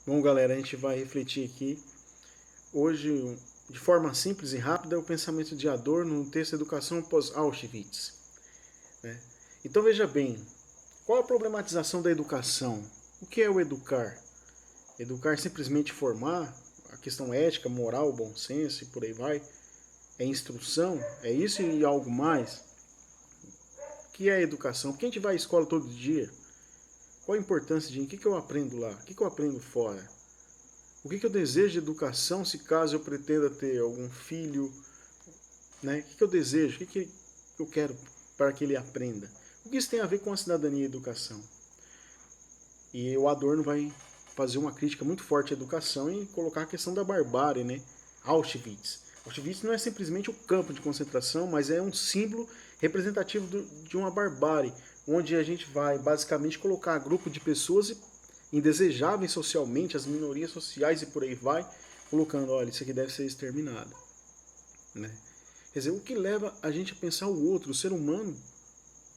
Bom, galera, a gente vai refletir aqui hoje, de forma simples e rápida, o pensamento de Adorno no texto Educação pós-Auschwitz, né? Então veja bem, qual a problematização da educação? O que é o educar? Educar é simplesmente formar, a questão ética, moral, bom senso e por aí vai. É instrução? É isso e algo mais? O que é educação? Por que a gente vai à escola todo dia? Qual a importância de o que eu aprendo lá? O que eu aprendo fora? O que eu desejo de educação se caso eu pretenda ter algum filho, né? O que eu desejo? O que eu quero para que ele aprenda? O que isso tem a ver com a cidadania e a educação? E o Adorno vai fazer uma crítica muito forte à educação e colocar a questão da barbárie, né? Auschwitz. Auschwitz não é simplesmente um campo de concentração, mas é um símbolo representativo de uma barbárie, onde a gente vai basicamente colocar grupo de pessoas indesejáveis socialmente, as minorias sociais e por aí vai, colocando, olha, isso aqui deve ser exterminado, né? Quer dizer, o que leva a gente a pensar o outro, o ser humano,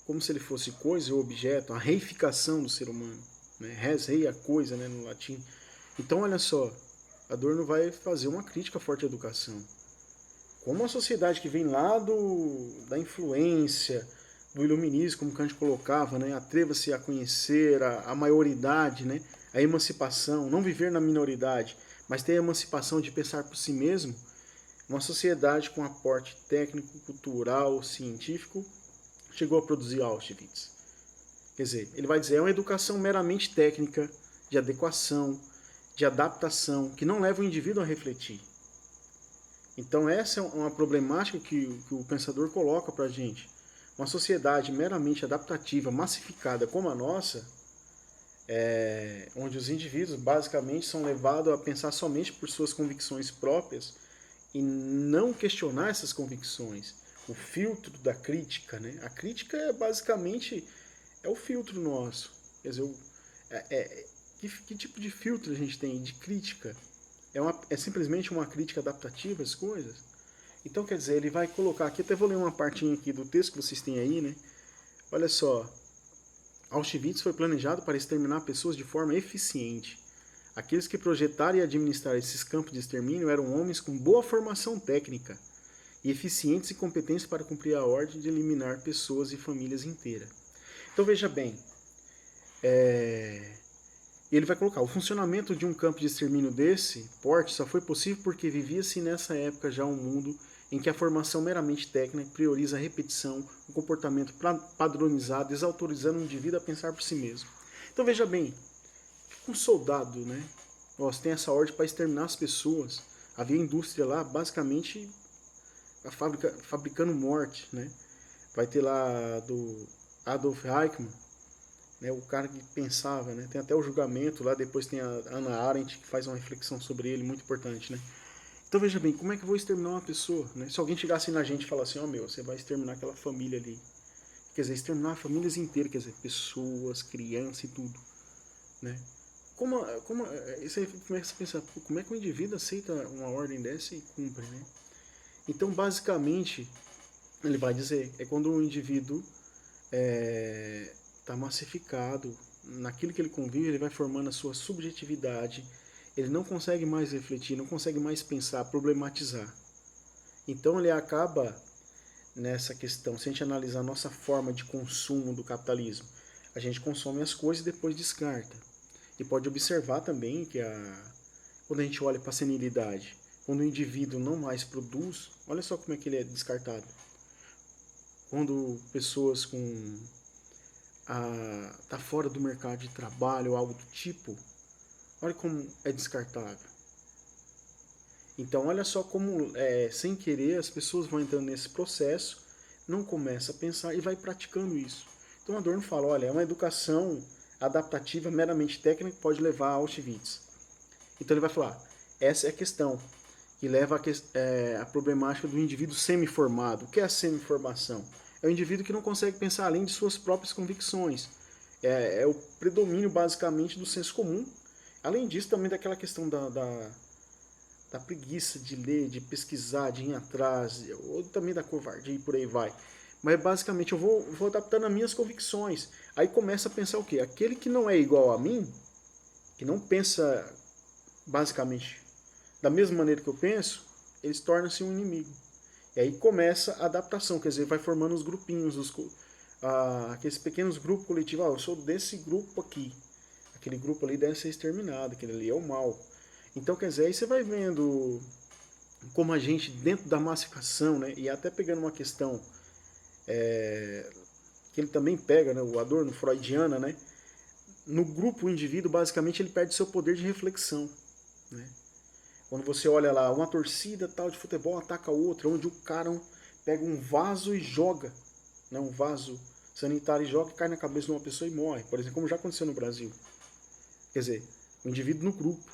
como se ele fosse coisa ou objeto, a reificação do ser humano, né? Res, rei, a coisa, né, no latim. Então, olha só, Adorno vai fazer uma crítica forte à educação. Como uma sociedade que vem lá da influência, do iluminismo, como Kant colocava, né? Atreva-se a conhecer a maioridade, né? A emancipação, não viver na minoridade, mas ter a emancipação de pensar por si mesmo, uma sociedade com aporte técnico, cultural, científico, chegou a produzir Auschwitz. Quer dizer, ele vai dizer, é uma educação meramente técnica, de adequação, de adaptação, que não leva o indivíduo a refletir. Então essa é uma problemática que o pensador coloca para a gente. Uma sociedade meramente adaptativa, massificada como a nossa, onde os indivíduos basicamente são levados a pensar somente por suas convicções próprias e não questionar essas convicções. O filtro da crítica, né? A crítica é basicamente o filtro nosso. Quer dizer, que tipo de filtro a gente tem de crítica? É simplesmente uma crítica adaptativa às coisas? Então, quer dizer, ele vai colocar aqui, até vou ler uma partinha aqui do texto que vocês têm aí, né? Olha só, Auschwitz foi planejado para exterminar pessoas de forma eficiente. Aqueles que projetaram e administraram esses campos de extermínio eram homens com boa formação técnica e eficientes e competentes para cumprir a ordem de eliminar pessoas e famílias inteiras. Então veja bem, ele vai colocar, o funcionamento de um campo de extermínio desse porte só foi possível porque vivia-se nessa época já um mundo em que a formação meramente técnica prioriza a repetição, o comportamento padronizado, desautorizando o indivíduo a pensar por si mesmo. Então veja bem, um soldado, né? Você tem essa ordem para exterminar as pessoas. Havia indústria lá, basicamente, a fábrica, fabricando morte, né? Vai ter lá do Adolf Eichmann, né? O cara que pensava, né? Tem até o julgamento lá, depois tem a Hannah Arendt que faz uma reflexão sobre ele, muito importante, né? Então veja bem, como é que eu vou exterminar uma pessoa, né? Se alguém chegasse na gente e falasse assim, você vai exterminar aquela família ali. Quer dizer, exterminar famílias inteiras, quer dizer, pessoas, crianças e tudo, né? Isso aí começa a pensar, como é que o indivíduo aceita uma ordem dessa e cumpre, né? Então, basicamente, ele vai dizer, é quando o indivíduo está massificado, naquilo que ele convive, ele vai formando a sua subjetividade, ele não consegue mais refletir, não consegue mais pensar, problematizar. Então ele acaba nessa questão, se a gente analisar a nossa forma de consumo do capitalismo, a gente consome as coisas e depois descarta. E pode observar também que quando a gente olha para a senilidade, quando o indivíduo não mais produz, olha só como é que ele é descartado. Quando pessoas tá fora do mercado de trabalho ou algo do tipo, olha como é descartável. Então olha só como sem querer as pessoas vão entrando nesse processo, não começa a pensar e vai praticando isso. Então Adorno fala, olha, é uma educação adaptativa meramente técnica que pode levar a Auschwitz. Então ele vai falar, essa é a questão que leva a problemática do indivíduo semi-formado. O que é a semi-formação? É o indivíduo que não consegue pensar além de suas próprias convicções. É o predomínio basicamente do senso comum. Além disso, também daquela questão da preguiça de ler, de pesquisar, de ir atrás, ou também da covardia e por aí vai. Mas basicamente eu vou adaptando as minhas convicções. Aí começa a pensar o quê? Aquele que não é igual a mim, que não pensa basicamente, da mesma maneira que eu penso, eles tornam-se um inimigo. E aí começa a adaptação, quer dizer, vai formando os grupinhos, aqueles pequenos grupos coletivos. Eu sou desse grupo aqui, aquele grupo ali deve ser exterminado, aquele ali é o mal. Então, quer dizer, aí você vai vendo como a gente, dentro da massificação, né, e até pegando uma questão que ele também pega, né, o Adorno, freudiana, né, no grupo, o indivíduo, basicamente, ele perde seu poder de reflexão. Né? Quando você olha lá, uma torcida tal de futebol ataca a outra, onde o cara pega um vaso e joga, né, um vaso sanitário e joga e cai na cabeça de uma pessoa e morre, por exemplo, como já aconteceu no Brasil. Quer dizer, o indivíduo no grupo,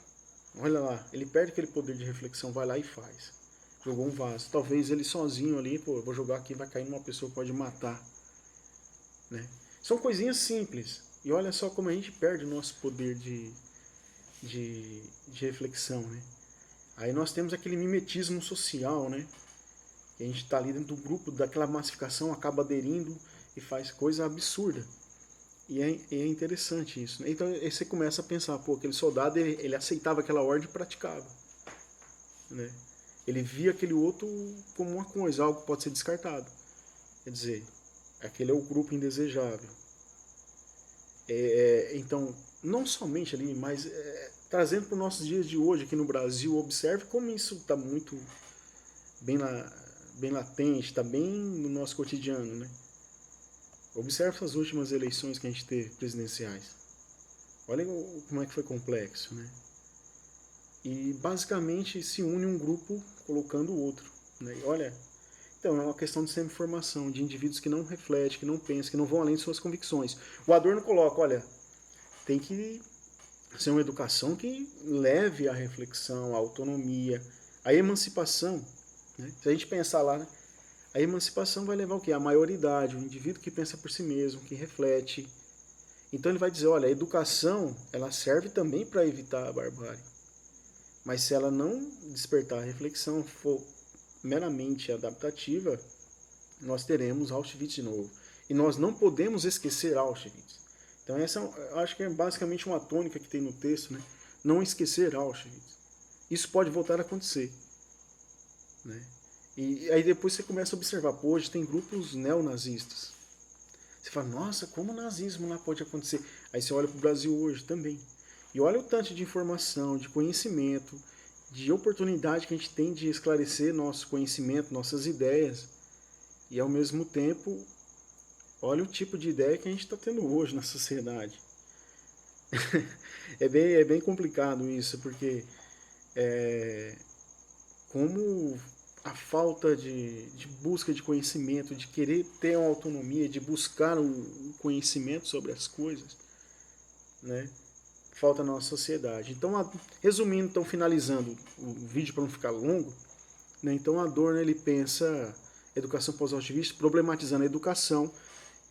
olha lá, ele perde aquele poder de reflexão, vai lá e faz. Jogou um vaso. Talvez ele sozinho ali, pô, eu vou jogar aqui, vai cair numa pessoa que pode matar. Né? São coisinhas simples. E olha só como a gente perde o nosso poder de reflexão. Né? Aí nós temos aquele mimetismo social, né? E a gente está ali dentro do grupo, daquela massificação, acaba aderindo e faz coisa absurda. E é interessante isso. Né? Então aí você começa a pensar, pô, aquele soldado, ele aceitava aquela ordem e praticava. Né? Ele via aquele outro como uma coisa, algo que pode ser descartado. Quer dizer, aquele é o grupo indesejável. Então, não somente ali, mas trazendo para os nossos dias de hoje aqui no Brasil, observe como isso está muito bem latente, está bem no nosso cotidiano. Né? Observe essas últimas eleições que a gente teve, presidenciais. Olha como é que foi complexo. Né? E basicamente se une um grupo colocando o outro. Né? E olha, então é uma questão de semi-formação, de indivíduos que não refletem, que não pensam, que não vão além de suas convicções. O Adorno coloca, olha, tem que ser uma educação que leve à reflexão, à autonomia, à emancipação. Né? Se a gente pensar lá, né? A emancipação vai levar o quê? A maioridade, o indivíduo que pensa por si mesmo, que reflete. Então ele vai dizer, olha, a educação ela serve também para evitar a barbárie. Mas se ela não despertar a reflexão, for meramente adaptativa, nós teremos Auschwitz de novo. E nós não podemos esquecer Auschwitz. Então essa eu acho que é basicamente uma tônica que tem no texto, né? Não esquecer Auschwitz. Isso pode voltar a acontecer. Né? E aí depois você começa a observar, pô, hoje tem grupos neonazistas. Você fala, nossa, como o nazismo lá pode acontecer? Aí você olha para o Brasil hoje também. E olha o tanto de informação, de conhecimento, de oportunidade que a gente tem de esclarecer nosso conhecimento, nossas ideias. E ao mesmo tempo, olha o tipo de ideia que a gente está tendo hoje na sociedade. É bem complicado isso, porque como a falta de busca de conhecimento, de querer ter uma autonomia, de buscar o conhecimento sobre as coisas, né, falta na nossa sociedade. Então, resumindo, então finalizando o vídeo para não ficar longo, né, então Adorno ele pensa educação pós-Auschwitz, problematizando a educação,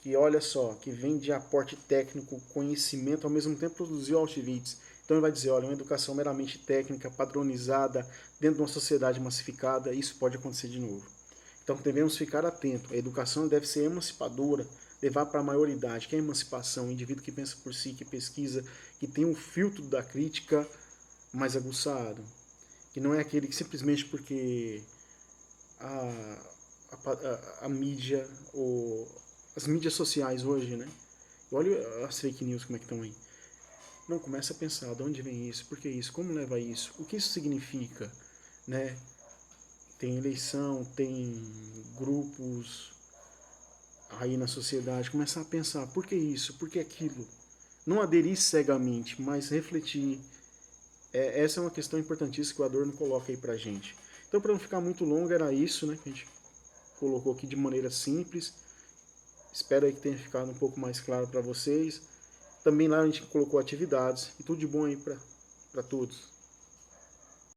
que olha só, que vem de aporte técnico, conhecimento, ao mesmo tempo produziu Auschwitz. Então ele vai dizer, olha, uma educação meramente técnica, padronizada, dentro de uma sociedade massificada, isso pode acontecer de novo. Então devemos ficar atentos. A educação deve ser emancipadora, levar para a maioridade, que é a emancipação, o indivíduo que pensa por si, que pesquisa, que tem um filtro da crítica mais aguçado, que não é aquele que simplesmente porque a mídia, ou as mídias sociais hoje, né? Olha as fake news como é que estão aí. Não, começa a pensar, de onde vem isso, por que isso, como leva a isso, o que isso significa, né? Tem eleição, tem grupos aí na sociedade, começar a pensar, por que isso, por que aquilo? Não aderir cegamente, mas refletir. Essa é uma questão importantíssima que o Adorno coloca aí pra gente. Então, para não ficar muito longo, era isso, né? Que a gente colocou aqui de maneira simples. Espero aí que tenha ficado um pouco mais claro para vocês. Também lá a gente colocou atividades e tudo de bom aí para todos.